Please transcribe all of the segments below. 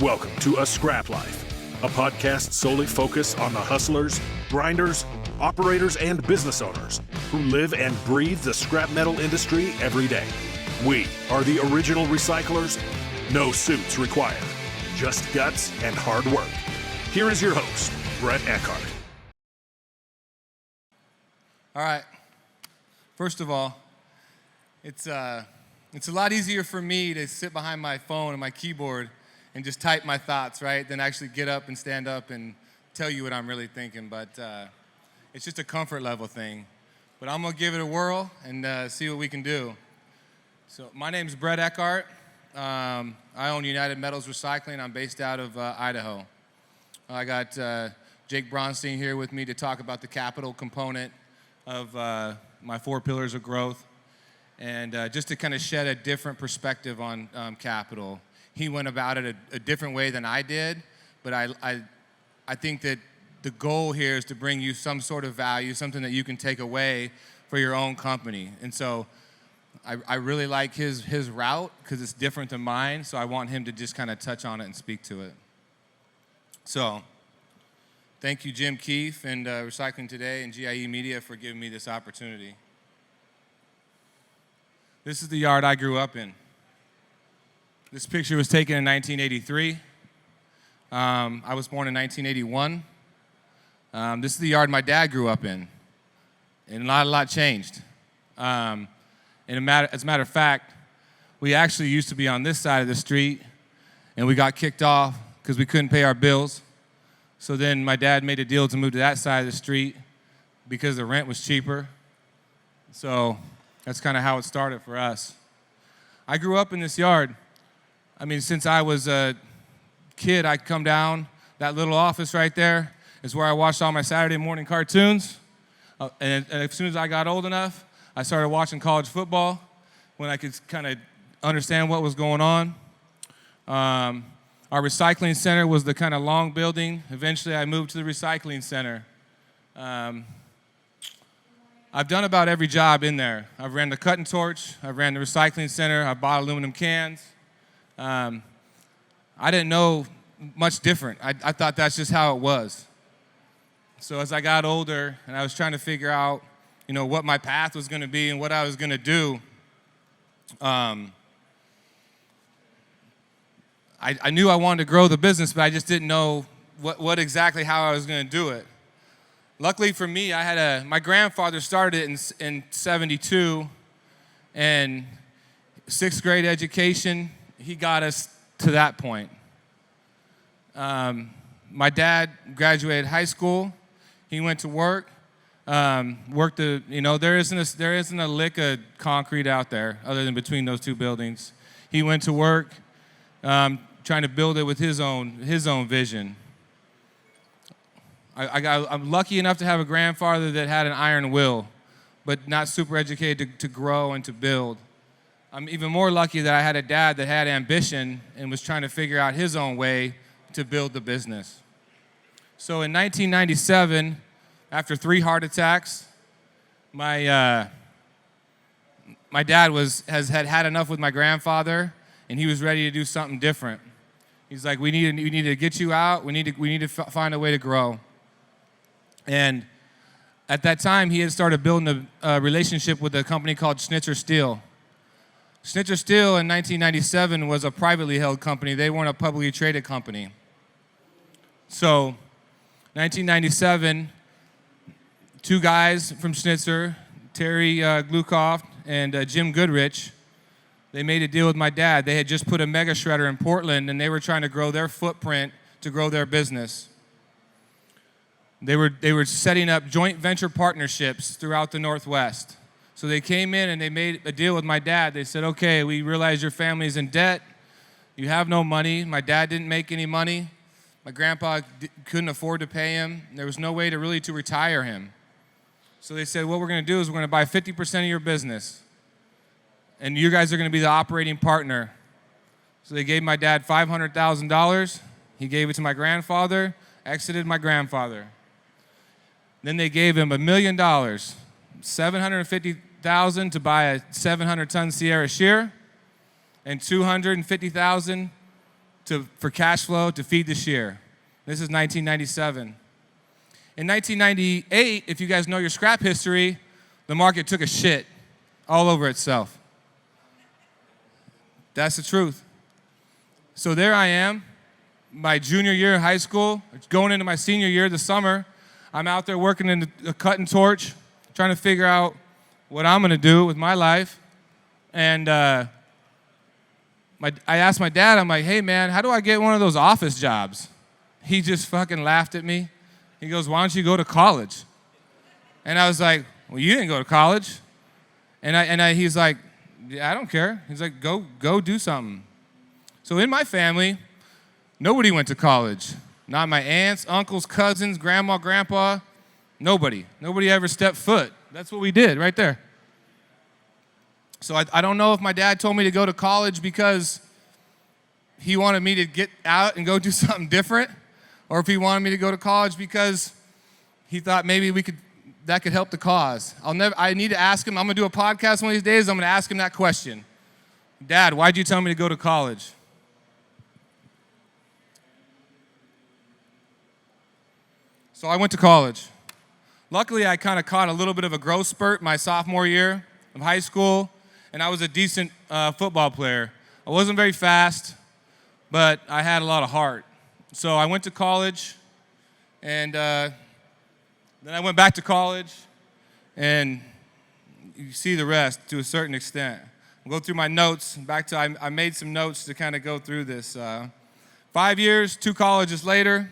Welcome to A Scrap Life, a podcast solely focused on the hustlers, grinders, operators, and business owners who live and breathe the scrap metal industry every day. We are the original recyclers. No suits required, just guts and hard work. Here is your host, Brett Eckhart. All right. First of all, it's a lot easier for me to sit behind my phone and my keyboard and just type my thoughts, right, than actually get up and stand up and tell you what I'm really thinking. But it's just a comfort level thing. But I'm going to give it a whirl and see what we can do. So my name's Brett Eckhart. I own United Metals Recycling. I'm based out of Idaho. I got Jake Bronstein here with me to talk about the capital component of my 4 pillars of growth, and just to kind of shed a different perspective on capital. He went about it a different way than I did, but I think that the goal here is to bring you some sort of value, something that you can take away for your own company. And so I really like his route because it's different than mine, so I want him to just kind of touch on it and speak to it. So thank you, Jim Keefe and Recycling Today and GIE Media for giving me this opportunity. This is the yard I grew up in. This picture was taken in 1983. I was born in 1981. This is the yard my dad grew up in. And a lot changed. As a matter of fact, we actually used to be on this side of the street, and we got kicked off because we couldn't pay our bills. So then my dad made a deal to move to that side of the street because the rent was cheaper. So that's kind of how it started for us. I grew up in this yard. I mean, since I was a kid, I'd come down. That little office right there is where I watched all my Saturday morning cartoons. And as soon as I got old enough, I started watching college football when I could kind of understand what was going on. Our recycling center was the kind of long building. Eventually, I moved to the recycling center. I've done about every job in there. I've ran the cut and torch. I've ran the recycling center. I bought aluminum cans. I didn't know much different. I thought that's just how it was. So as I got older and I was trying to figure out, what my path was going to be and what I was going to do, I knew I wanted to grow the business, but I just didn't know what exactly how I was going to do it. Luckily for me, my grandfather started it in 72, and 6th grade education, he got us to that point. My dad graduated high school. He went to work. There isn't a lick of concrete out there other than between those 2 buildings. He went to work trying to build it with his own vision. I'm lucky enough to have a grandfather that had an iron will, but not super educated to grow and to build. I'm even more lucky that I had a dad that had ambition and was trying to figure out his own way to build the business. So in 1997, after 3 heart attacks, my dad had enough with my grandfather, and he was ready to do something different. He's like, we need to get you out. We need to find a way to grow. And at that time, he had started building a relationship with a company called Schnitzer Steel. Schnitzer Steel in 1997 was a privately held company. They weren't a publicly traded company. So 1997, 2 guys from Schnitzer, Terry Glukoff and Jim Goodrich, they made a deal with my dad. They had just put a mega shredder in Portland, and they were trying to grow their footprint to grow their business. They were setting up joint venture partnerships throughout the Northwest. So they came in and they made a deal with my dad. They said, okay, we realize your family's in debt. You have no money. My dad didn't make any money. My grandpa couldn't afford to pay him. There was no way to retire him. So they said, what we're going to do is we're going to buy 50% of your business. And you guys are going to be the operating partner. So they gave my dad $500,000. He gave it to my grandfather, exited my grandfather. Then they gave him $1 million, $750,000 to buy a 700-ton Sierra shear, and $250,000 for cash flow to feed this year. This is 1997. In 1998, if you guys know your scrap history, the market took a shit all over itself. That's the truth. So there I am, my junior year in high school, going into my senior year this summer. I'm out there working in the cutting torch, trying to figure out what I'm gonna do with my life. And I asked my dad, I'm like, hey man, how do I get one of those office jobs? He just fucking laughed at me. He goes, why don't you go to college? And I was like, well, you didn't go to college. And he's like, yeah, I don't care. He's like, go do something. So in my family, nobody went to college. Not my aunts, uncles, cousins, grandma, grandpa, nobody. Nobody ever stepped foot. That's what we did right there. So I don't know if my dad told me to go to college because he wanted me to get out and go do something different, or if he wanted me to go to college because he thought maybe that could help the cause. I need to ask him. I'm gonna do a podcast one of these days. I'm gonna ask him that question. Dad, why'd you tell me to go to college? So I went to college. Luckily, I kind of caught a little bit of a growth spurt my sophomore year of high school, and I was a decent football player. I wasn't very fast, but I had a lot of heart. So I went to college, and then I went back to college, and you see the rest to a certain extent. I'll go through my notes. I made some notes to kind of go through this. 5 years, 2 colleges later,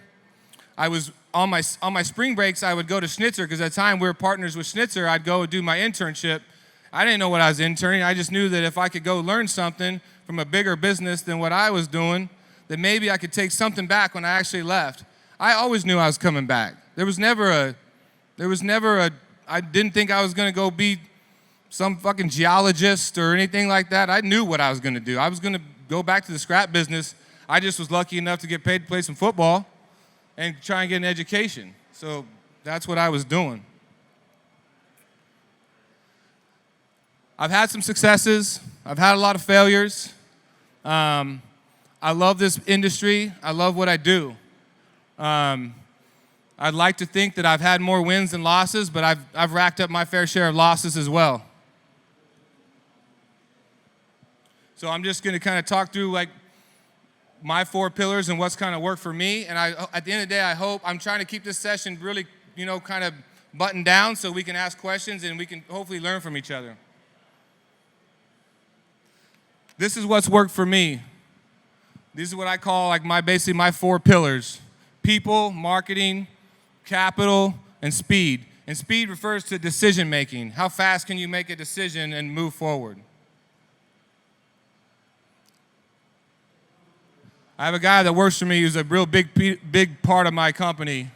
I was on my spring breaks, I would go to Schnitzer, because at the time we were partners with Schnitzer. I'd go do my internship. I didn't know what I was interning. I just knew that if I could go learn something from a bigger business than what I was doing, that maybe I could take something back when I actually left. I always knew I was coming back. I didn't think I was gonna go be some fucking geologist or anything like that. I knew what I was gonna do. I was gonna go back to the scrap business. I just was lucky enough to get paid to play some football and try and get an education. So that's what I was doing. I've had some successes. I've had a lot of failures. I love this industry. I love what I do. I'd like to think that I've had more wins than losses, but I've racked up my fair share of losses as well. So I'm just gonna kind of talk through like my 4 pillars and what's kind of worked for me. And at the end of the day, I'm trying to keep this session really, kind of buttoned down so we can ask questions and we can hopefully learn from each other. This is what's worked for me. These is what I call like basically my 4 pillars: people, marketing, capital, and speed. And speed refers to decision making. How fast can you make a decision and move forward? I have a guy that works for me who's a real big part of my company.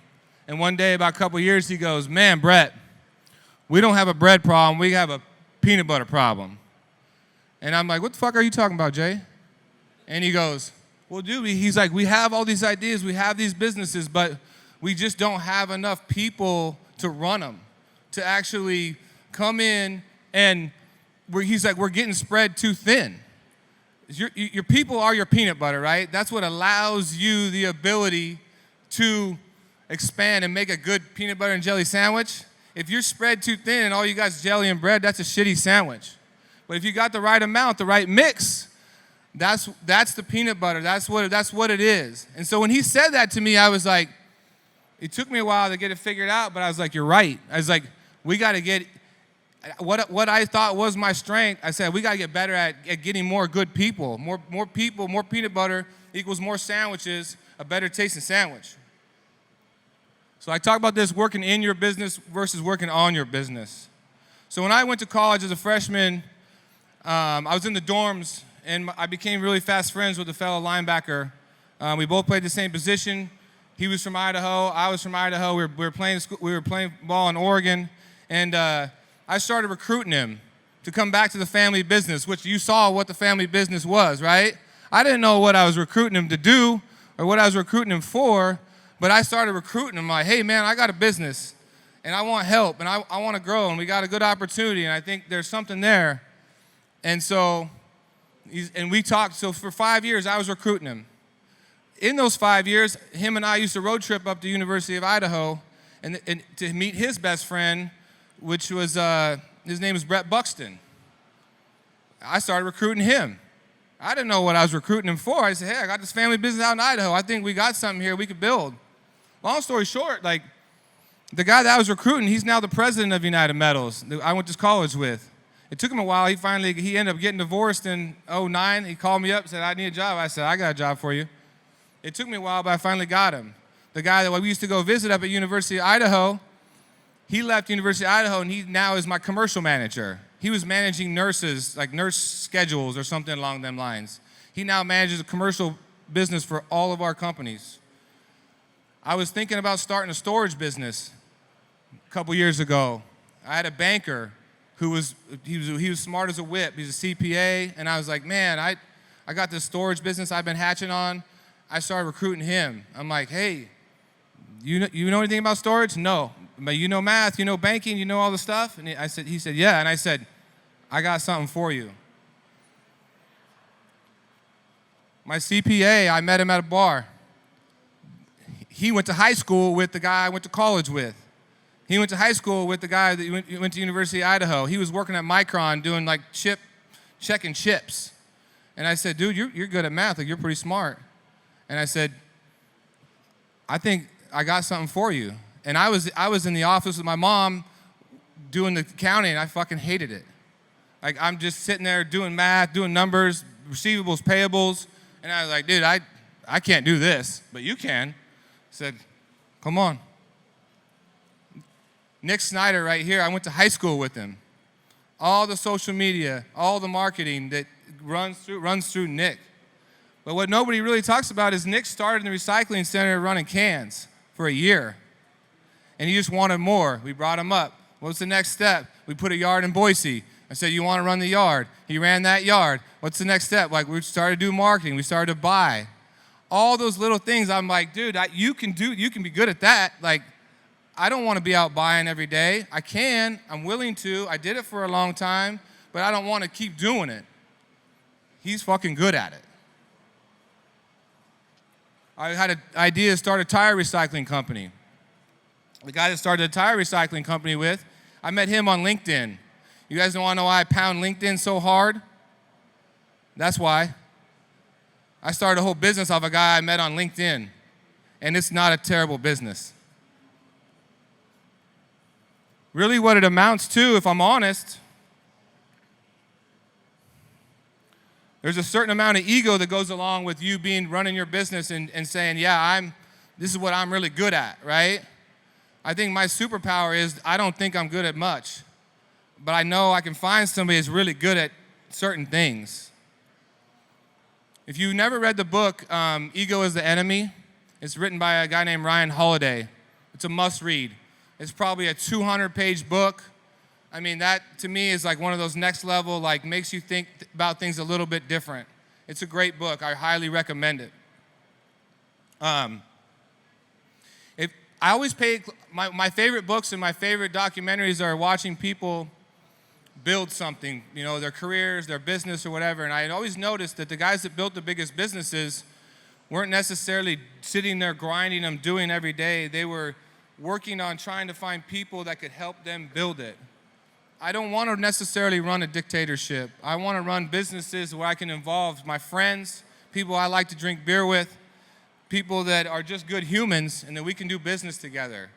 And one day, about a couple years, he goes, man, Brett, we don't have a bread problem, we have a peanut butter problem. And I'm like, what the fuck are you talking about, Jay? And he goes, well, dude, he's like, we have all these ideas, we have these businesses, but we just don't have enough people to run them, to actually come in, and he's like, we're getting spread too thin. Your people are your peanut butter, right? That's what allows you the ability to expand and make a good peanut butter and jelly sandwich. If you're spread too thin and all you got is jelly and bread, that's a shitty sandwich. But if you got the right amount, the right mix, that's the peanut butter. That's what it is. And so when he said that to me, I was like, it took me a while to get it figured out, but I was like, you're right. I was like, we got to get what I thought was my strength. I said, we got to get better at getting more good people. More people, more peanut butter equals more sandwiches, a better tasting sandwich. So I talk about this working in your business versus working on your business. So when I went to college as a freshman, I was in the dorms, and I became really fast friends with a fellow linebacker. We both played the same position. He was from Idaho. I was from Idaho. We were playing ball in Oregon, and I started recruiting him to come back to the family business, which you saw what the family business was, right? I didn't know what I was recruiting him to do or what I was recruiting him for, but I started recruiting him like, hey, man, I got a business, and I want help, and I want to grow, and we got a good opportunity, and I think there's something there. And so we talked. So for 5 years, I was recruiting him. in those 5 years, him and I used to road trip up to University of Idaho and to meet his best friend, which was, his name is Brett Buxton. I started recruiting him. I didn't know what I was recruiting him for. I said, hey, I got this family business out in Idaho. I think we got something here we could build. Long story short, like, the guy that I was recruiting, he's now the president of United Metals that I went to college with. It took him a while. He ended up getting divorced in 2009. He called me up and said, I need a job. I said, I got a job for you. It took me a while, but I finally got him. The guy that we used to go visit up at University of Idaho, he left University of Idaho, and he now is my commercial manager. He was managing nurses, like nurse schedules or something along them lines. He now manages a commercial business for all of our companies. I was thinking about starting a storage business a couple years ago. I had a banker who was smart as a whip. He's a CPA, and I was like, man, I got this storage business I've been hatching on. I started recruiting him. I'm like, hey, you know anything about storage? No. But you know math, you know banking, you know all the stuff? And he said, yeah. And I said, I got something for you. My CPA, I met him at a bar. He went to high school with the guy I went to college with. He went to high school with the guy that went to University of Idaho. He was working at Micron doing like checking chips. And I said, dude, you're good at math. Like, you're pretty smart. And I said, I think I got something for you. And I was in the office with my mom doing the accounting, and I fucking hated it. Like, I'm just sitting there doing math, doing numbers, receivables, payables, and I was like, dude, I can't do this, but you can. I said, come on. Nick Snyder right here, I went to high school with him. All the social media, all the marketing that runs through Nick. But what nobody really talks about is Nick started in the recycling center running cans for a year. And he just wanted more. We brought him up. What's the next step? We put a yard in Boise. I said, you want to run the yard? He ran that yard. What's the next step? Like, we started to do marketing. We started to buy. All those little things, I'm like, dude, you can be good at that. Like, I don't want to be out buying every day. I can. I'm willing to. I did it for a long time, but I don't want to keep doing it. He's fucking good at it. I had an idea to start a tire recycling company. The guy that started a tire recycling company with, I met him on LinkedIn. You guys don't want to know why I pound LinkedIn so hard? That's why. I started a whole business off a guy I met on LinkedIn, and it's not a terrible business. Really what it amounts to, if I'm honest, there's a certain amount of ego that goes along with you running your business and saying, yeah, this is what I'm really good at, right? I think my superpower is I don't think I'm good at much, but I know I can find somebody that's really good at certain things. If you've never read the book, Ego is the Enemy, it's written by a guy named Ryan Holiday. It's a must-read. It's probably a 200-page book. I mean, that to me is like one of those next level, like makes you think about things a little bit different. It's a great book. I highly recommend it. I always pay, my favorite books and my favorite documentaries are watching people build something, their careers, their business or whatever. And I had always noticed that the guys that built the biggest businesses weren't necessarily sitting there grinding them, doing every day. They were working on trying to find people that could help them build it. I don't want to necessarily run a dictatorship. I want to run businesses where I can involve my friends, people I like to drink beer with, people that are just good humans, and that we can do business together.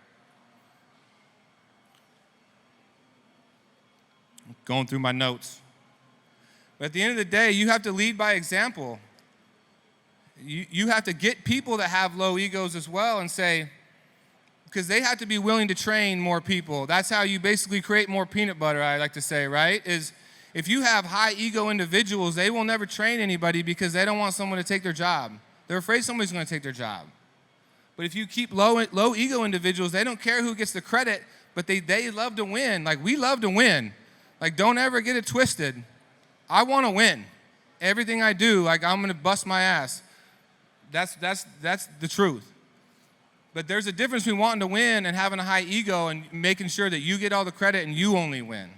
Going through my notes. But at the end of the day, you have to lead by example. You have to get people that have low egos as well and say, because they have to be willing to train more people. That's how you basically create more peanut butter, I like to say, right? Is if you have high ego individuals, they will never train anybody because they don't want someone to take their job. They're afraid somebody's going to take their job. But if you keep low ego individuals, they don't care who gets the credit, but they love to win. Like, we love to win. Like, don't ever get it twisted. I want to win. Everything I do, like, I'm going to bust my ass. That's the truth. But there's a difference between wanting to win and having a high ego and making sure that you get all the credit and you only win.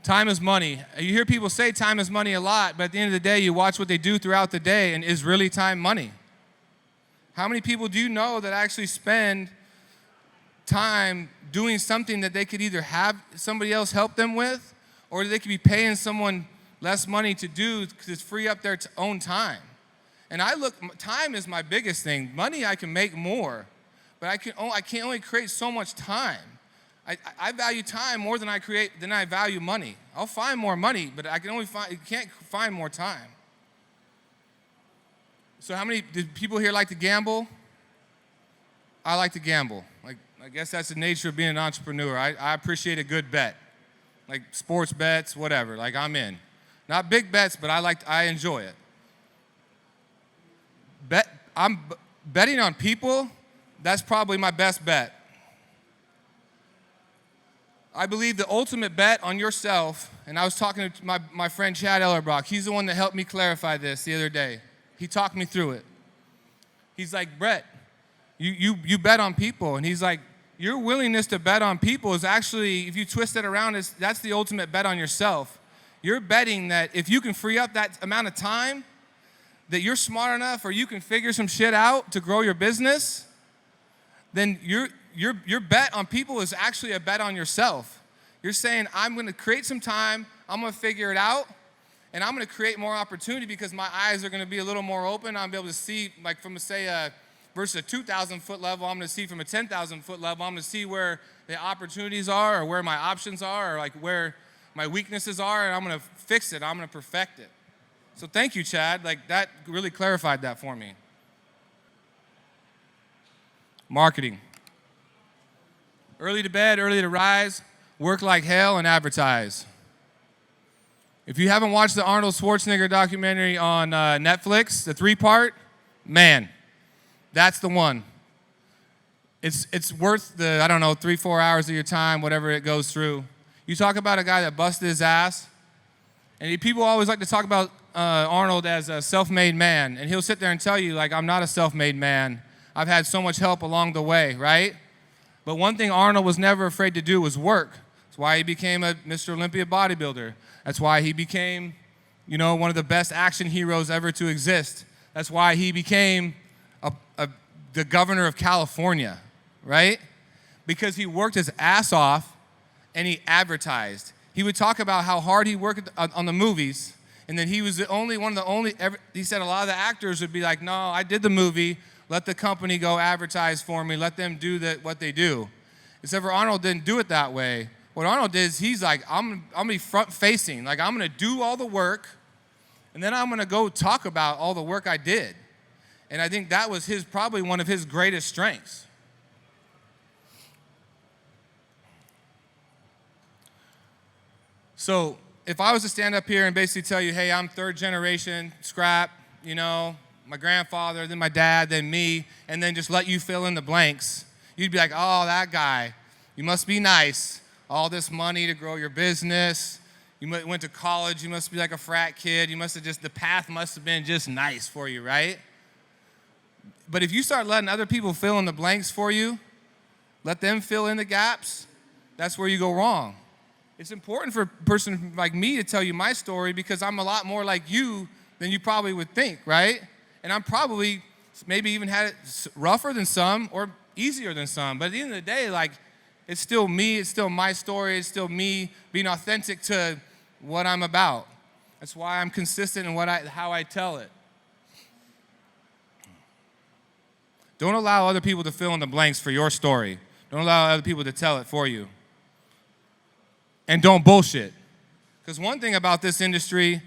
Time is money. You hear people say time is money a lot, but at the end of the day, you watch what they do throughout the day, and is really time money? How many people do you know that actually spend time doing something that they could either have somebody else help them with, or they could be paying someone less money to do to free up their own time? And time is my biggest thing. Money I can make more, but I can't only create so much time. I value time more than I value money. I'll find more money, but can't find more time. So did people here like to gamble? I like to gamble. I guess that's the nature of being an entrepreneur. I appreciate a good bet. Like sports bets, whatever, I'm in. Not big bets, but I enjoy it. I'm betting on people, that's probably my best bet. I believe the ultimate bet on yourself, and I was talking to my friend Chad Ellerbach. He's the one that helped me clarify this the other day. He talked me through it. He's like, Brett, you bet on people. And he's like, your willingness to bet on people is actually, if you twist it around, that's the ultimate bet on yourself. You're betting that if you can free up that amount of time, that you're smart enough or you can figure some shit out to grow your business, then your bet on people is actually a bet on yourself. You're saying, I'm going to create some time, I'm going to figure it out, and I'm going to create more opportunity because my eyes are going to be a little more open. I'm going to be able to see, versus a 2,000-foot level, I'm going to see from a 10,000-foot level. I'm going to see where the opportunities are or where my options are or where my weaknesses are, and I'm going to fix it. I'm going to perfect it. So thank you, Chad. That really clarified that for me. Marketing. Early to bed, early to rise, work like hell, and advertise. If you haven't watched the Arnold Schwarzenegger documentary on Netflix, the 3-part, man, that's the one. It's worth the, 3-4 hours of your time, whatever it goes through. You talk about a guy that busted his ass, and people always like to talk about Arnold as a self-made man, and he'll sit there and tell you, I'm not a self-made man. I've had so much help along the way, right? But one thing Arnold was never afraid to do was work. That's why he became a Mr. Olympia bodybuilder. That's why he became, one of the best action heroes ever to exist. That's why he became the governor of California, right? Because he worked his ass off and he advertised. He would talk about how hard he worked on the movies, and then he was he said a lot of the actors would be like, no, I did the movie, let the company go advertise for me, let them do what they do. Except for Arnold didn't do it that way. What Arnold did is he's like, I'm gonna be front facing, I'm gonna do all the work, and then I'm gonna go talk about all the work I did. And I think that was probably one of his greatest strengths. So if I was to stand up here and basically tell you, hey, I'm 3rd generation scrap, my grandfather, then my dad, then me, and then just let you fill in the blanks, you'd be like, oh, that guy, you must be nice. All this money to grow your business. You went to college, you must be like a frat kid. The path must have been just nice for you, right? But if you start letting other people fill in the blanks for you, let them fill in the gaps, that's where you go wrong. It's important for a person like me to tell you my story because I'm a lot more like you than you probably would think, right? And I'm probably maybe even had it rougher than some or easier than some. But at the end of the day, it's still me, it's still my story, it's still me being authentic to what I'm about. That's why I'm consistent in how I tell it. Don't allow other people to fill in the blanks for your story. Don't allow other people to tell it for you. And don't bullshit. Because one thing about this industry,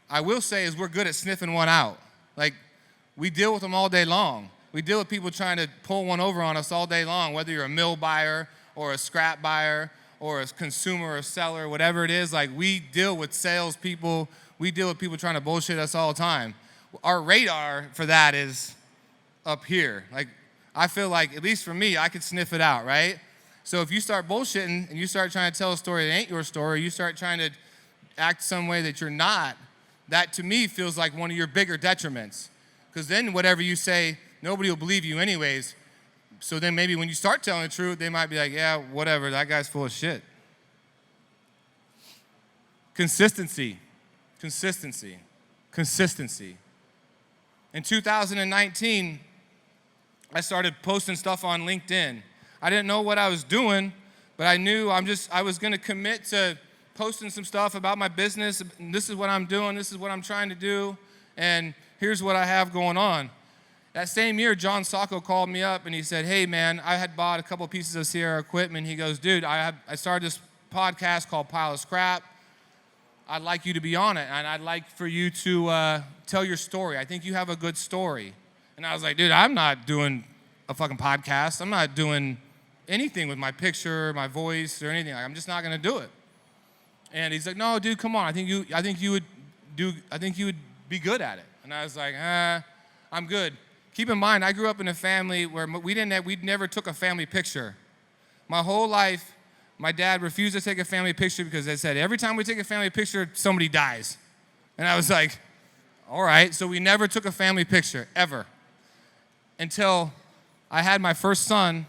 I will say, is we're good at sniffing one out. We deal with them all day long. We deal with people trying to pull one over on us all day long, whether you're a mill buyer or a scrap buyer or a consumer or a seller, whatever it is. We deal with salespeople. We deal with people trying to bullshit us all the time. Our radar for that is up here. I feel like, at least for me, I could sniff it out, right? So if you start bullshitting and you start trying to tell a story that ain't your story, you start trying to act some way that you're not, that to me feels like one of your bigger detriments. Because then whatever you say, nobody will believe you anyways. So then maybe when you start telling the truth, they might be like, yeah, whatever, that guy's full of shit. Consistency. Consistency. Consistency. In 2019, I started posting stuff on LinkedIn. I didn't know what I was doing, but I knew I was going to commit to posting some stuff about my business. This is what I'm doing. This is what I'm trying to do. And here's what I have going on. That same year, John Sacco called me up and he said, hey, man, I had bought a couple pieces of Sierra equipment. He goes, dude, I started this podcast called Pile of Scrap. I'd like you to be on it, and I'd like for you to tell your story. I think you have a good story. And I was like, dude, I'm not doing a fucking podcast. I'm not doing anything with my picture, my voice, or anything. Like, I'm just not going to do it. And he's like, no, dude, come on. I think you would be good at it. And I was like, I'm good. Keep in mind, I grew up in a family where we never took a family picture. My whole life, my dad refused to take a family picture because they said, every time we take a family picture, somebody dies. And I was like, all right. So we never took a family picture, ever. Until I had my first son,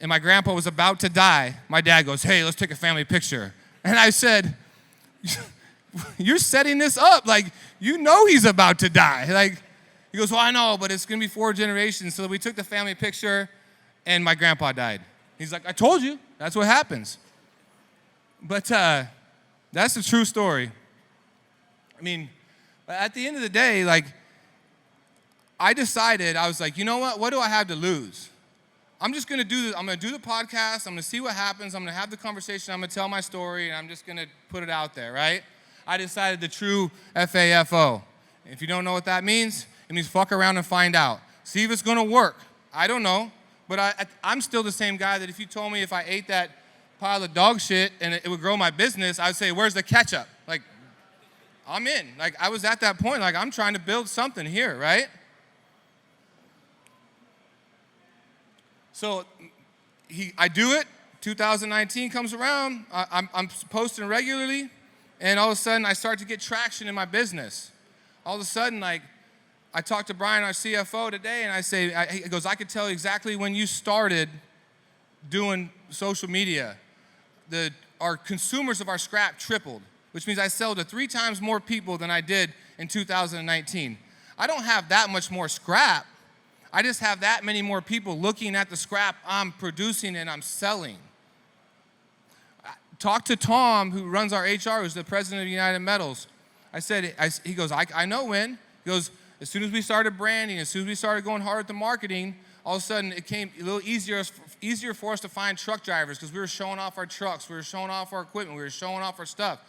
and my grandpa was about to die. My dad goes, hey, let's take a family picture. And I said, you're setting this up. Like, you know he's about to die. Like, he goes, well, I know, but it's going to be 4 generations. So we took the family picture, and my grandpa died. He's like, I told you. That's what happens. But that's the true story. I mean, at the end of the day, like, I decided, I was like, you know what do I have to lose? I'm just going to do this. I'm going to do the podcast. I'm going to see what happens. I'm going to have the conversation. I'm going to tell my story, and I'm just going to put it out there, right? I decided the true FAFO. If you don't know what that means, it means fuck around and find out. See if it's going to work. I don't know. But I'm still the same guy that if you told me if I ate that pile of dog shit and it would grow my business, I would say, where's the ketchup? Like, I'm in. Like, I was at that point. Like, I'm trying to build something here, right? So I do it. 2019 comes around. I'm posting regularly. And all of a sudden, I start to get traction in my business. All of a sudden, like, I talked to Brian, our CFO, today, and I say, he goes, I could tell exactly when you started doing social media. Our consumers of our scrap tripled, which means I sell to 3 times more people than I did in 2019. I don't have that much more scrap. I just have that many more people looking at the scrap I'm producing and I'm selling. Talk to Tom, who runs our HR, who's the president of United Metals. He goes, I know when. He goes, as soon as we started branding, as soon as we started going hard at the marketing, all of a sudden it came a little easier for us to find truck drivers because we were showing off our trucks, we were showing off our equipment, we were showing off our stuff.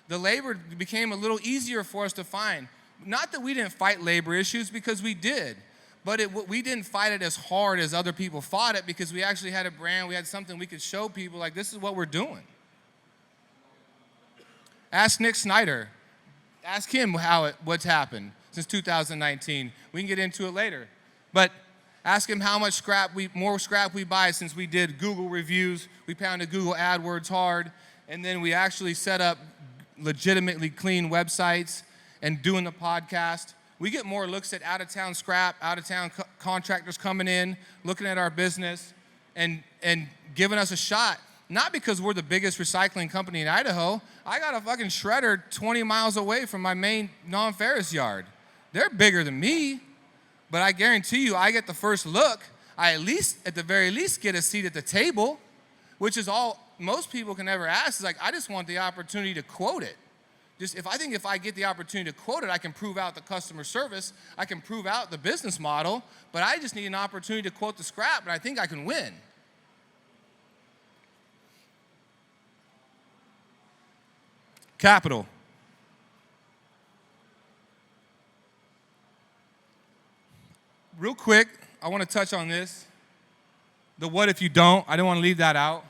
The labor became a little easier for us to find. Not that we didn't fight labor issues, because we did, but we didn't fight it as hard as other people fought it because we actually had a brand, we had something we could show people, like, this is what we're doing. Ask Nick Snyder. Ask him what's happened since 2019. We can get into it later. But ask him how much more scrap we buy since we did Google reviews. We pounded Google AdWords hard. And then we actually set up legitimately clean websites and doing the podcast. We get more looks at out-of-town scrap, out-of-town contractors coming in, looking at our business, and giving us a shot. Not because we're the biggest recycling company in Idaho. I got a fucking shredder 20 miles away from my main non-ferrous yard. They're bigger than me, but I guarantee you I get the first look. I at the very least, get a seat at the table, which is all most people can ever ask. Is like, I just want the opportunity to quote it. If I get the opportunity to quote it, I can prove out the customer service, I can prove out the business model, but I just need an opportunity to quote the scrap, and I think I can win. Capital. Real quick, I want to touch on this. The what if you don't. I don't want to leave that out.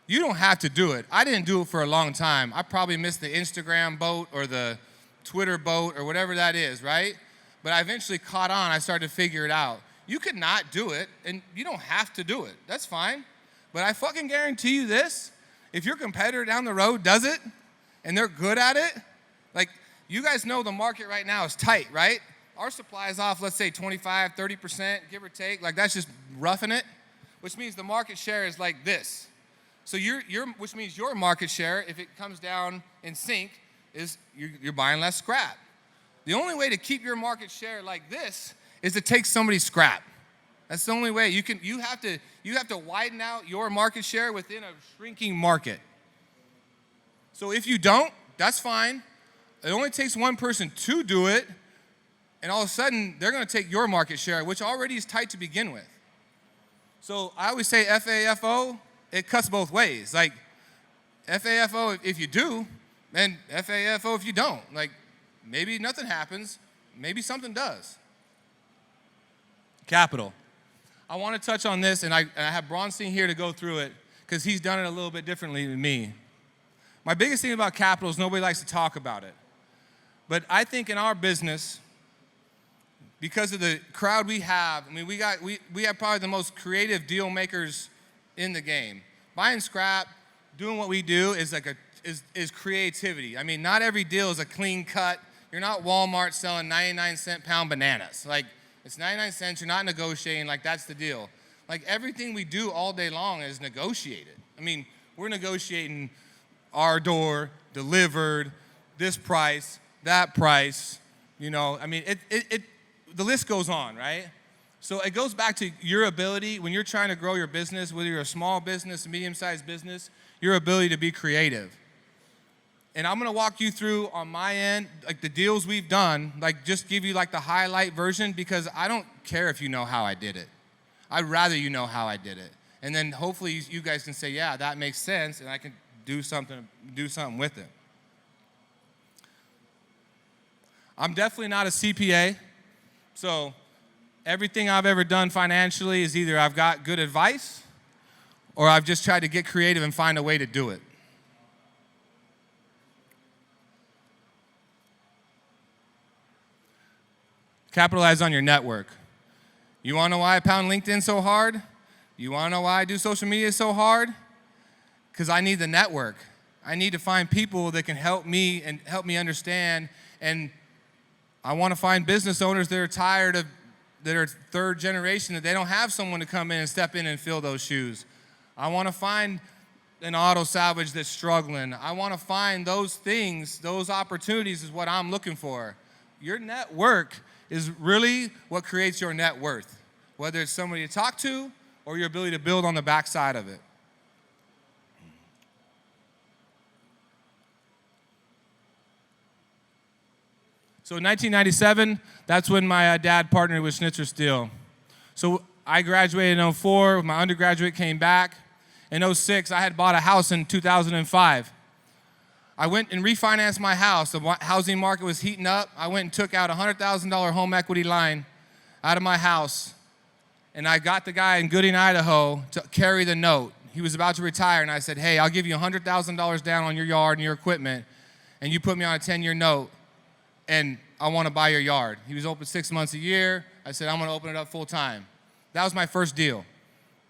You don't have to do it. I didn't do it for a long time. I probably missed the Instagram boat or the Twitter boat or whatever that is, right? But I eventually caught on. I started to figure it out. You could not do it, and you don't have to do it. That's fine. But I fucking guarantee you this. If your competitor down the road does it, and they're good at it, like, you guys know the market right now is tight, right? Our supply is off, let's say 25, 30%, give or take. Like, that's just roughing it, which means the market share is like this. So which means your market share, if it comes down in sync, is you're buying less scrap. The only way to keep your market share like this is to take somebody's scrap. That's the only way. You have to widen out your market share within a shrinking market. So if you don't, that's fine. It only takes one person to do it, and all of a sudden, they're going to take your market share, which already is tight to begin with. So I always say FAFO, it cuts both ways. Like, FAFO if you do, and FAFO if you don't. Like, maybe nothing happens, maybe something does. Capital. I want to touch on this, and I have Bronstein here to go through it, because he's done it a little bit differently than me. My biggest thing about capital is nobody likes to talk about it. But I think in our business, because of the crowd we have, I mean, we have probably the most creative deal makers in the game. Buying scrap, doing what we do is creativity. I mean, not every deal is a clean cut. You're not Walmart selling 99-cent pound bananas. Like, it's 99 cents, you're not negotiating, like that's the deal. Like, everything we do all day long is negotiated. I mean, we're negotiating our door, delivered, this price, that price, you know. I mean, the list goes on, right? So it goes back to your ability, when you're trying to grow your business, whether you're a small business, a medium-sized business, your ability to be creative. And I'm gonna walk you through on my end, like the deals we've done, like just give you like the highlight version, because I don't care if you know how I did it. I'd rather you know how I did it. And then hopefully you guys can say, yeah, that makes sense, and I can do something with it. I'm definitely not a CPA, so everything I've ever done financially is either I've got good advice or I've just tried to get creative and find a way to do it. Capitalize on your network. You wanna know why I pound LinkedIn so hard? You wanna know why I do social media so hard? Because I need the network. I need to find people that can help me and help me understand, and I want to find business owners that are tired of, that are third generation, that they don't have someone to come in and step in and fill those shoes. I want to find an auto salvage that's struggling. I want to find those things, those opportunities is what I'm looking for. Your network is really what creates your net worth, whether it's somebody to talk to or your ability to build on the backside of it. So in 1997, that's when my dad partnered with Schnitzer Steel. So I graduated in 04, my undergraduate came back. In 06, I had bought a house in 2005. I went and refinanced my house. The housing market was heating up. I went and took out a $100,000 home equity line out of my house, and I got the guy in Gooding, Idaho to carry the note. He was about to retire, and I said, hey, I'll give you $100,000 down on your yard and your equipment, and you put me on a 10-year note, and I want to buy your yard. He was open 6 months a year. I said, I'm going to open it up full time. That was my first deal.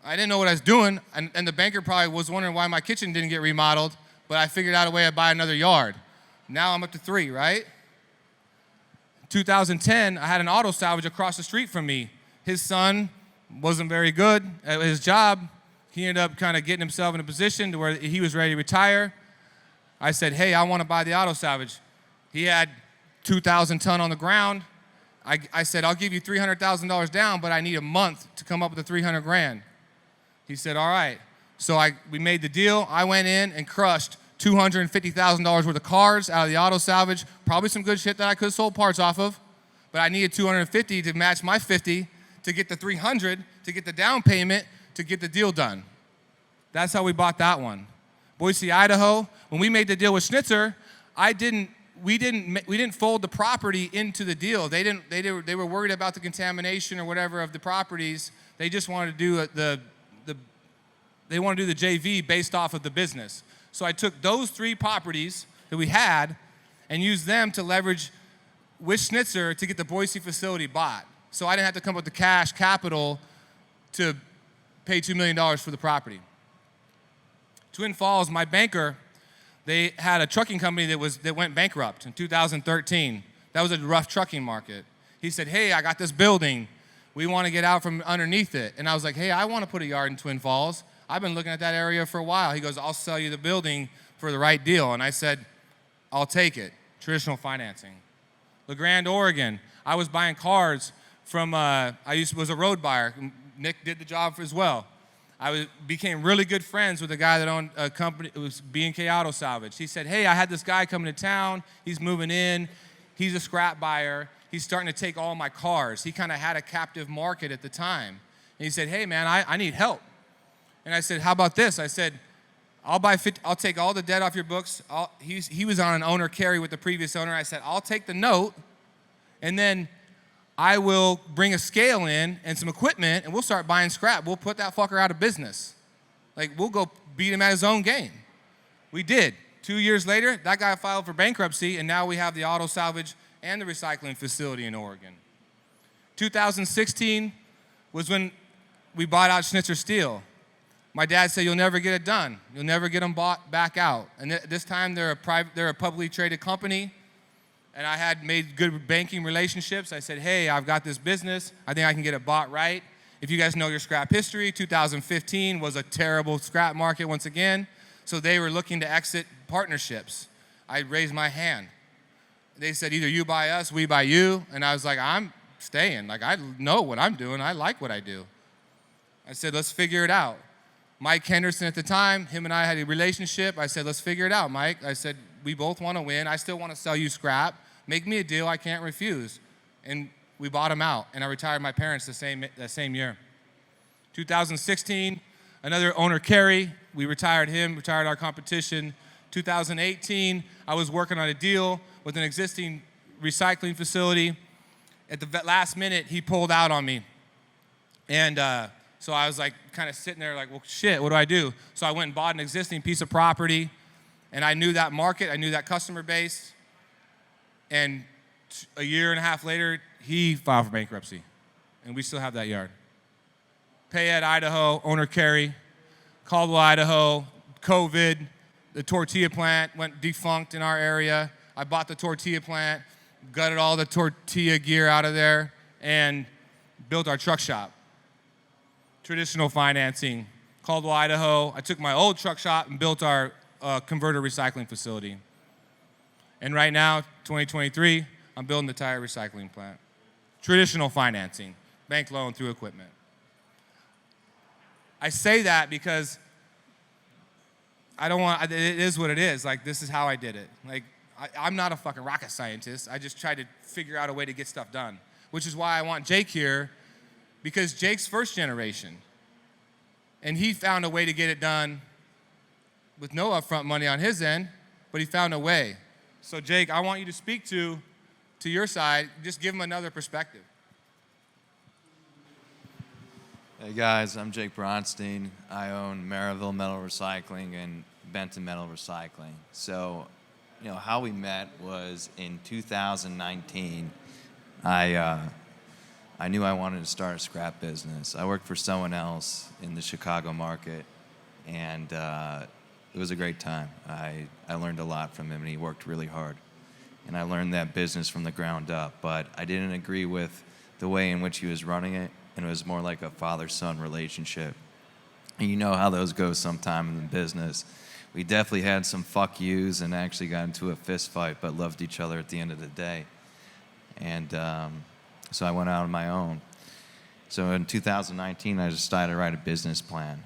I didn't know what I was doing, and the banker probably was wondering why my kitchen didn't get remodeled, but I figured out a way to buy another yard. Now I'm up to 3, right? 2010, I had an auto salvage across the street from me. His son wasn't very good at his job. He ended up kind of getting himself in a position to where he was ready to retire. I said, hey, I want to buy the auto salvage. He had 2,000 ton on the ground. I said, I'll give you $300,000 down, but I need a month to come up with the 300 grand. He said, all right. So we made the deal. I went in and crushed $250,000 worth of cars out of the auto salvage, probably some good shit that I could have sold parts off of, but I needed 250 to match my 50 to get the 300, to get the down payment, to get the deal done. That's how we bought that one. Boise, Idaho, when we made the deal with Schnitzer, we didn't fold the property into the deal. They were worried about the contamination or whatever of the properties. They just wanted to do the JV based off of the business. So I took those 3 properties that we had and used them to leverage with Schnitzer to get the Boise facility bought. So I didn't have to come up with the cash capital to pay $2 million for the property. Twin Falls, my banker, they had a trucking company that went bankrupt in 2013. That was a rough trucking market. He said, hey, I got this building. We want to get out from underneath it. And I was like, hey, I want to put a yard in Twin Falls. I've been looking at that area for a while. He goes, I'll sell you the building for the right deal. And I said, I'll take it. Traditional financing. LeGrand, Oregon. I was buying cars from, was a road buyer. Nick did the job as well. Became really good friends with a guy that owned a company. It was B&K Auto Salvage. He said, hey, I had this guy coming to town. He's moving in. He's a scrap buyer. He's starting to take all my cars. He kind of had a captive market at the time. And he said, hey, man, I need help. And I said, how about this? I said, I'll take all the debt off your books. He was on an owner carry with the previous owner. I said, I'll take the note, and then I will bring a scale in and some equipment, and we'll start buying scrap. We'll put that fucker out of business. Like, we'll go beat him at his own game. We did. 2 years later, that guy filed for bankruptcy, and now we have the auto salvage and the recycling facility in Oregon. 2016 was when we bought out Schnitzer Steel. My dad said, you'll never get it done. You'll never get them bought back out. And this time, they're a publicly traded company. And I had made good banking relationships. I said, hey, I've got this business. I think I can get it bought right. If you guys know your scrap history, 2015 was a terrible scrap market once again. So they were looking to exit partnerships. I raised my hand. They said, either you buy us, we buy you. And I was like, I'm staying. Like, I know what I'm doing. I like what I do. I said, let's figure it out. Mike Henderson at the time, him and I had a relationship. I said, let's figure it out, Mike. I said, we both want to win. I still want to sell you scrap. Make me a deal I can't refuse. And we bought him out, and I retired my parents the same year. 2016, another owner, Kerry, we retired him, retired our competition. 2018, I was working on a deal with an existing recycling facility. At the last minute, he pulled out on me. And so I was like kind of sitting there like, well, shit, what do I do? So I went and bought an existing piece of property, and I knew that market, I knew that customer base. And a year and a half later, he filed for bankruptcy, and we still have that yard. Payette, Idaho, owner Kerry. Caldwell, Idaho, COVID, the tortilla plant went defunct in our area. I bought the tortilla plant, gutted all the tortilla gear out of there, and built our truck shop. Traditional financing. Caldwell, Idaho. I took my old truck shop and built our converter recycling facility. And right now, 2023, I'm building the tire recycling plant. Traditional financing, bank loan through equipment. I say that because it is what it is. Like, this is how I did it. Like, I'm not a fucking rocket scientist. I just tried to figure out a way to get stuff done, which is why I want Jake here, because Jake's first generation, and he found a way to get it done with no upfront money on his end, but he found a way. So Jake, I want you to speak to your side, just give him another perspective. Hey guys, I'm Jake Bronstein. I own Maryville Metal Recycling and Benton Metal Recycling. So, how we met was in 2019. I knew I wanted to start a scrap business. I worked for someone else in the Chicago market, and it was a great time. I learned a lot from him, and he worked really hard. And I learned that business from the ground up, but I didn't agree with the way in which he was running it, and it was more like a father-son relationship. And you know how those go sometime in the business. We definitely had some fuck yous and actually got into a fist fight, but loved each other at the end of the day. And so I went out on my own. So in 2019, I decided to write a business plan.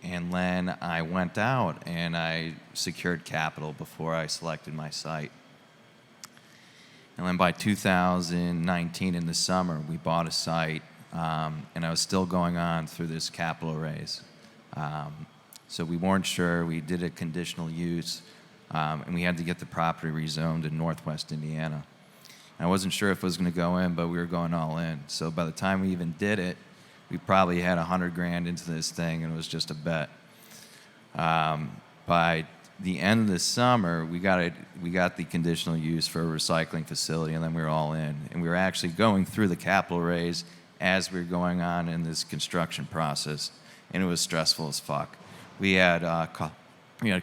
And then I went out and I secured capital before I selected my site. And then by 2019 in the summer, we bought a site, and I was still going on through this capital raise. So we weren't sure. We did a conditional use, and we had to get the property rezoned in Northwest Indiana. And I wasn't sure if it was going to go in, but we were going all in. So by the time we even did it, we probably had $100,000 into this thing, and it was just a bet. By the end of the summer, we got the conditional use for a recycling facility, and then we were all in. And we were actually going through the capital raise as we were going on in this construction process, and it was stressful as fuck. We had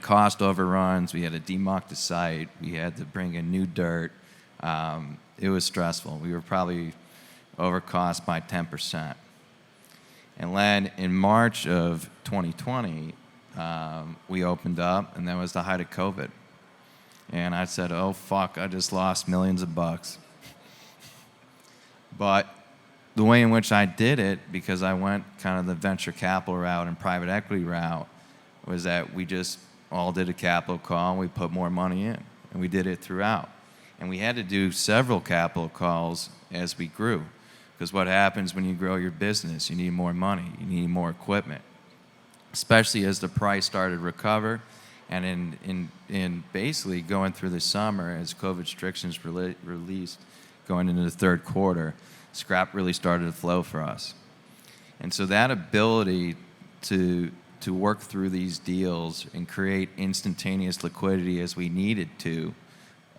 cost overruns. We had to demuck the site. We had to bring in new dirt. It was stressful. We were probably over cost by 10%. And then in March of 2020, we opened up, and that was the height of COVID. And I said, oh, fuck, I just lost millions of bucks. But the way in which I did it, because I went kind of the venture capital route and private equity route, was that we just all did a capital call and we put more money in. And we did it throughout. And we had to do several capital calls as we grew. Because what happens when you grow your business? You need more money, you need more equipment. Especially as the price started to recover, and in basically going through the summer as COVID restrictions released, going into the third quarter, scrap really started to flow for us. And so that ability to work through these deals and create instantaneous liquidity as we needed to,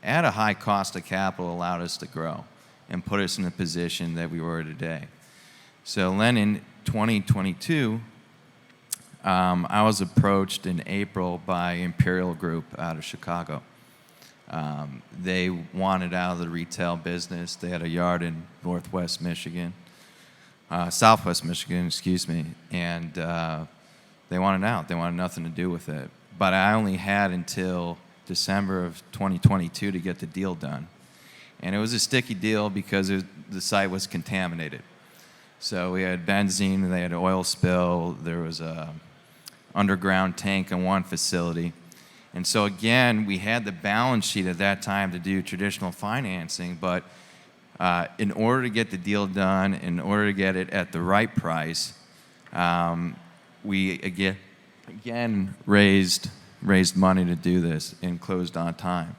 at a high cost of capital, allowed us to grow and put us in the position that we were today. So then in 2022, I was approached in April by Imperial Group out of Chicago. They wanted out of the retail business. They had a yard in Southwest Michigan, excuse me, and they wanted out. They wanted nothing to do with it. But I only had until December of 2022 to get the deal done. And it was a sticky deal because the site was contaminated. So we had benzene, they had an oil spill, there was a underground tank in one facility. And so again, we had the balance sheet at that time to do traditional financing, but in order to get the deal done, in order to get it at the right price, we again raised money to do this and closed on time.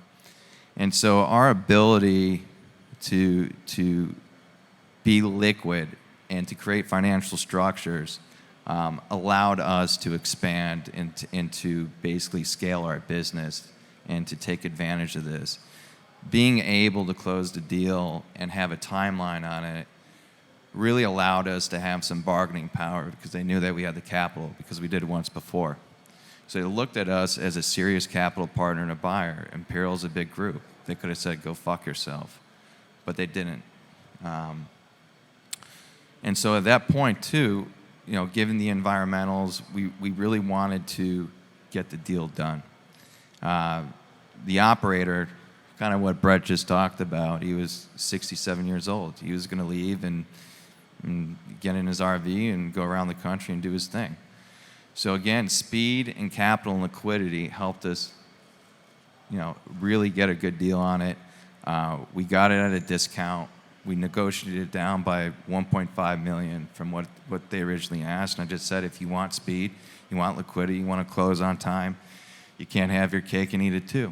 And so our ability to be liquid and to create financial structures allowed us to expand and to basically scale our business and to take advantage of this. Being able to close the deal and have a timeline on it really allowed us to have some bargaining power because they knew that we had the capital because we did it once before. So they looked at us as a serious capital partner and a buyer. Imperial's a big group. They could have said, go fuck yourself, but they didn't. And so at that point too, you know, given the environmentals, we really wanted to get the deal done. The operator, kind of what Brett just talked about, he was 67 years old. He was going to leave and get in his RV and go around the country and do his thing. So again, speed and capital and liquidity helped us, you know, really get a good deal on it. We got it at a discount. We negotiated it down by $1.5 million from what they originally asked. And I just said, if you want speed, you want liquidity, you want to close on time, you can't have your cake and eat it too.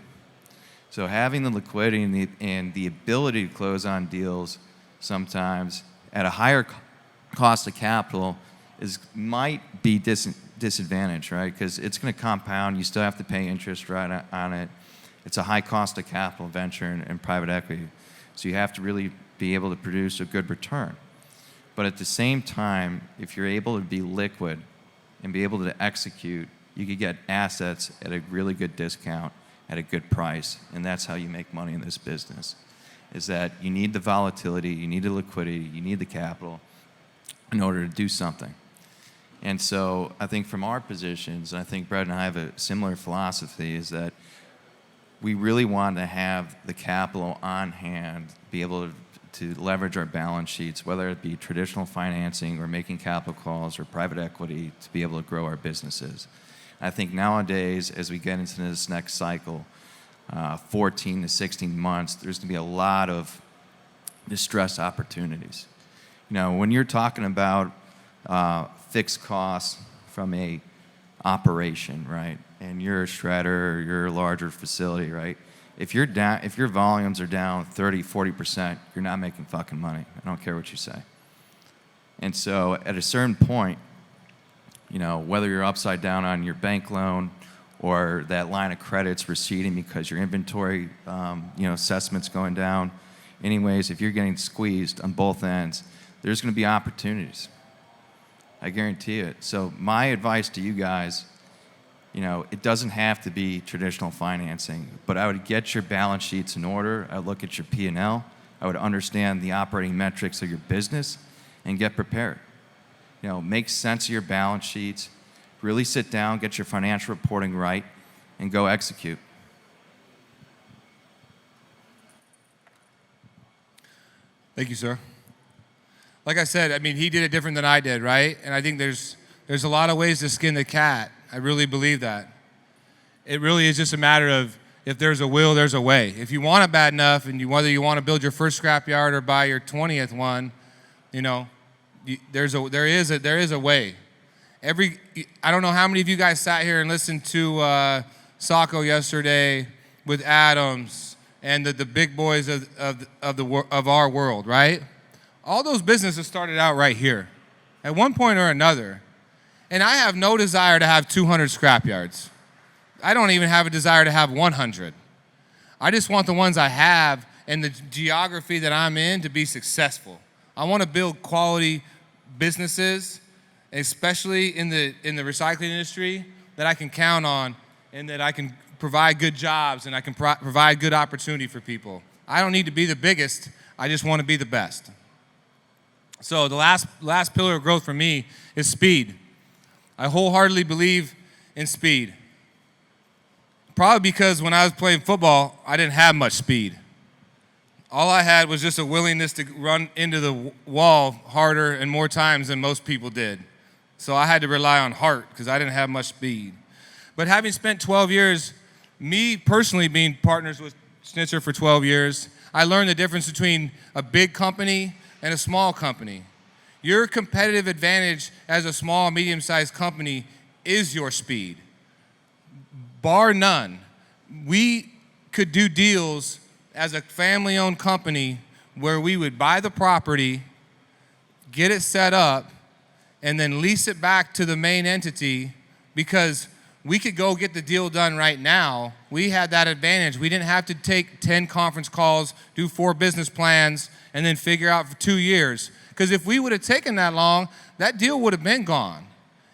So having the liquidity and the ability to close on deals sometimes at a higher cost of capital might be disadvantage, right? Because it's going to compound. You still have to pay interest right on it. It's a high cost of capital venture and private equity. So you have to really be able to produce a good return. But at the same time, if you're able to be liquid and be able to execute, you could get assets at a really good discount at a good price. And that's how you make money in this business, is that you need the volatility, you need the liquidity, you need the capital in order to do something. And so I think from our positions, and I think Brett and I have a similar philosophy, is that we really want to have the capital on hand, be able to leverage our balance sheets, whether it be traditional financing or making capital calls or private equity, to be able to grow our businesses. I think nowadays, as we get into this next cycle, 14 to 16 months, there's going to be a lot of distress opportunities. You know, when you're talking about fixed costs from a operation, right, and you're a shredder or you're a larger facility, right, if your volumes are down 30, 40%, you're not making fucking money. I don't care what you say. And so at a certain point, you know, whether you're upside down on your bank loan or that line of credit's receding because your inventory, assessment's going down. Anyways, if you're getting squeezed on both ends, there's going to be opportunities. I guarantee it. So my advice to you guys, you know, it doesn't have to be traditional financing, but I would get your balance sheets in order. I would look at your P&L. I would understand the operating metrics of your business and get prepared. make sense of your balance sheets, really sit down, get your financial reporting right, and go execute. Thank you, sir. Like I said, I mean, he did it different than I did, right? And I think there's a lot of ways to skin the cat. I really believe that. It really is just a matter of if there's a will, there's a way. If you want it bad enough, and whether you want to build your first scrap yard or buy your 20th one, there is a way. I don't know how many of you guys sat here and listened to Sacco yesterday with Adams and the big boys of our world, right? All those businesses started out right here, at one point or another. And I have no desire to have 200 scrap yards. I don't even have a desire to have 100. I just want the ones I have and the geography that I'm in to be successful. I want to build quality businesses, especially in the recycling industry, that I can count on and that I can provide good jobs and I can provide good opportunity for people. I don't need to be the biggest. I just want to be the best. So the last pillar of growth for me is speed. I wholeheartedly believe in speed. Probably because when I was playing football, I didn't have much speed. All I had was just a willingness to run into the wall harder and more times than most people did. So I had to rely on heart because I didn't have much speed. But having spent 12 years, me personally being partners with Schnitzer for 12 years, I learned the difference between a big company and a small company. Your competitive advantage as a small, medium-sized company is your speed. Bar none. We could do deals as a family-owned company where we would buy the property, get it set up, and then lease it back to the main entity because we could go get the deal done right now. We had that advantage. We didn't have to take 10 conference calls, do 4 business plans, and then figure out for 2 years. Because if we would have taken that long, that deal would have been gone.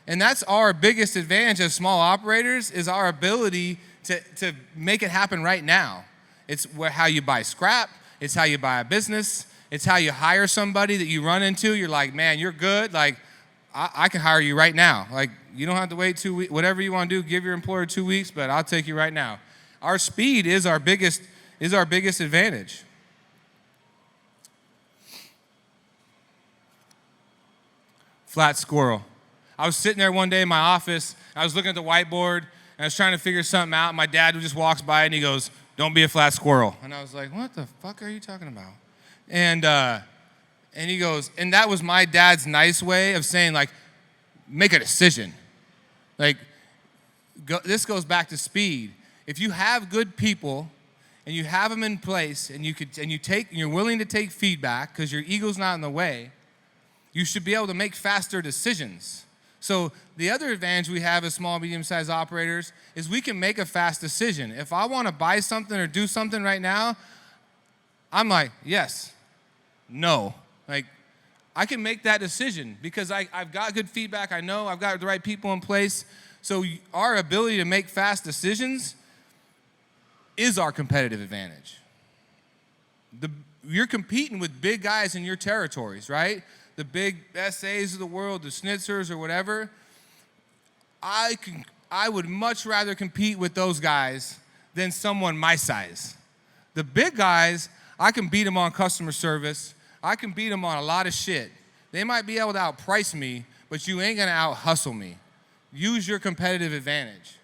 And that's our biggest advantage as small operators is our ability to make it happen right now. It's how you buy scrap. It's how you buy a business. It's how you hire somebody that you run into. You're like, man, you're good. Like, I can hire you right now. Like, you don't have to wait 2 weeks. Whatever you want to do, give your employer 2 weeks, but I'll take you right now. Our speed is our biggest advantage. Flat squirrel. I was sitting there one day in my office. I was looking at the whiteboard, and I was trying to figure something out. My dad just walks by, and he goes, "Don't be a flat squirrel." And I was like, "What the fuck are you talking about?" And he goes, and that was my dad's nice way of saying, like, make a decision. Like, this goes back to speed. If you have good people and you have them in place and you're willing to take feedback because your ego's not in the way, you should be able to make faster decisions. So the other advantage we have as small, medium-sized operators is we can make a fast decision. If I want to buy something or do something right now, I'm like, yes, no. Like, I can make that decision because I've got good feedback. I know I've got the right people in place. So our ability to make fast decisions is our competitive advantage. You're competing with big guys in your territories, right? The big SAs of the world, the Schnitzers or whatever. I would much rather compete with those guys than someone my size. The big guys, I can beat them on customer service. I can beat them on a lot of shit. They might be able to outprice me, but you ain't gonna out-hustle me. Use your competitive advantage.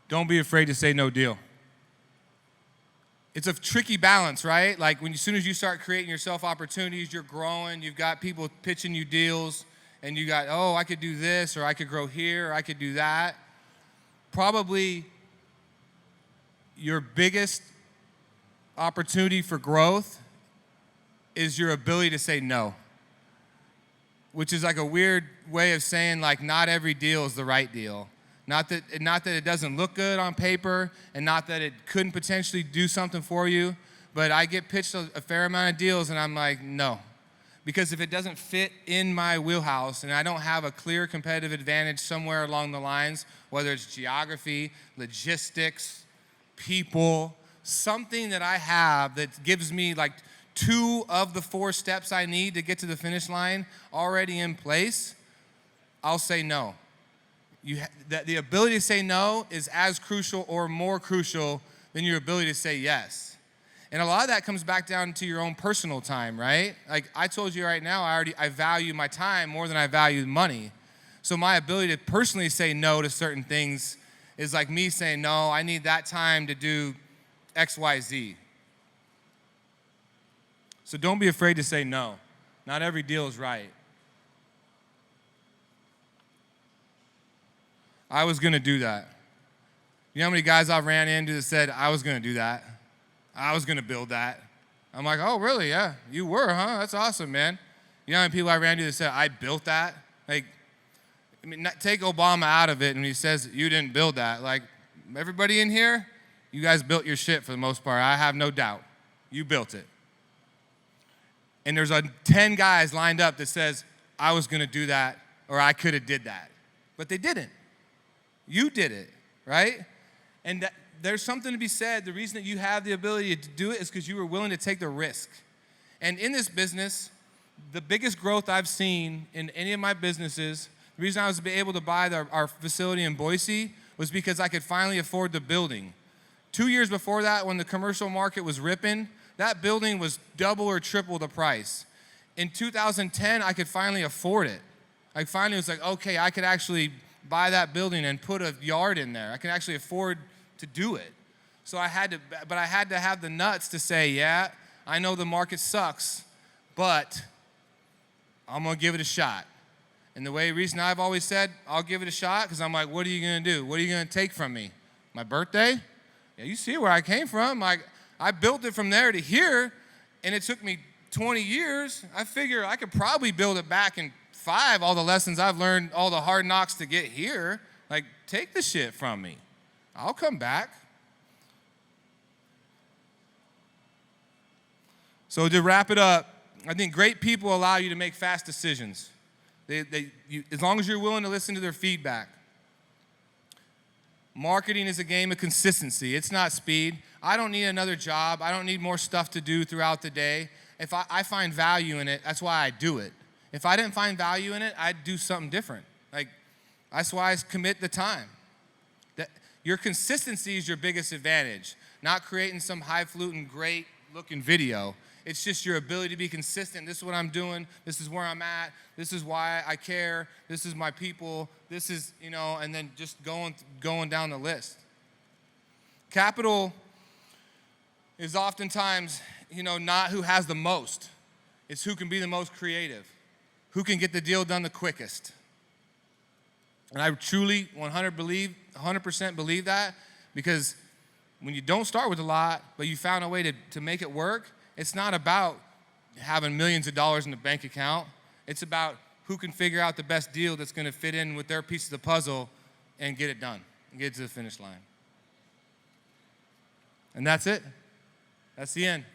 Don't be afraid to say no deal. It's a tricky balance, right? Like as soon as you start creating yourself opportunities, you're growing, you've got people pitching you deals, and you got, oh, I could do this, or I could grow here, or I could do that. Probably your biggest opportunity for growth is your ability to say no, which is like a weird way of saying like not every deal is the right deal. Not that it doesn't look good on paper and not that it couldn't potentially do something for you, but I get pitched a fair amount of deals and I'm like, no. Because if it doesn't fit in my wheelhouse and I don't have a clear competitive advantage somewhere along the lines, whether it's geography, logistics, people, something that I have that gives me like 2 of the 4 steps I need to get to the finish line already in place, I'll say no. The ability to say no is as crucial or more crucial than your ability to say yes. And a lot of that comes back down to your own personal time, right? Like I told you right now, I value my time more than I value money. So my ability to personally say no to certain things is like me saying, no, I need that time to do X, Y, Z. So don't be afraid to say no. Not every deal is right. I was going to do that. You know how many guys I've ran into that said, I was going to do that. I was going to build that. I'm like, oh, really? Yeah, you were, huh? That's awesome, man. You know how many people I ran into that said, I built that? Like, I mean, take Obama out of it, and he says, you didn't build that. Like, everybody in here, you guys built your shit for the most part. I have no doubt. You built it. And there's 10 guys lined up that says, I was going to do that, or I could have did that. But they didn't. You did it, right? And there's something to be said. The reason that you have the ability to do it is because you were willing to take the risk. And in this business, the biggest growth I've seen in any of my businesses, the reason I was able to buy our facility in Boise was because I could finally afford the building. 2 years before that, when the commercial market was ripping, that building was double or triple the price. In 2010, I could finally afford it. I finally was like, okay, I could actually buy that building and put a yard in there. I can actually afford to do it. So I had to have the nuts to say, yeah, I know the market sucks, but I'm gonna give it a shot. And the reason I've always said, I'll give it a shot, because I'm like, what are you gonna do? What are you gonna take from me? My birthday? Yeah, you see where I came from. I built it from there to here, and it took me 20 years. I figure I could probably build it back in 5, all the lessons I've learned, all the hard knocks to get here. Like, take the shit from me. I'll come back. So to wrap it up, I think great people allow you to make fast decisions. As long as you're willing to listen to their feedback. Marketing is a game of consistency. It's not speed. I don't need another job. I don't need more stuff to do throughout the day. If I find value in it, that's why I do it. If I didn't find value in it, I'd do something different. Like, that's why I commit the time. Your consistency is your biggest advantage, not creating some highfalutin, great-looking video. It's just your ability to be consistent. This is what I'm doing. This is where I'm at. This is why I care. This is my people. This is, and then just going down the list. Capital is oftentimes, not who has the most. It's who can be the most creative, who can get the deal done the quickest. And I truly 100% believe that, because when you don't start with a lot, but you found a way to make it work, it's not about having millions of dollars in the bank account. It's about who can figure out the best deal that's going to fit in with their piece of the puzzle and get it done and get it to the finish line. And that's it. That's the end.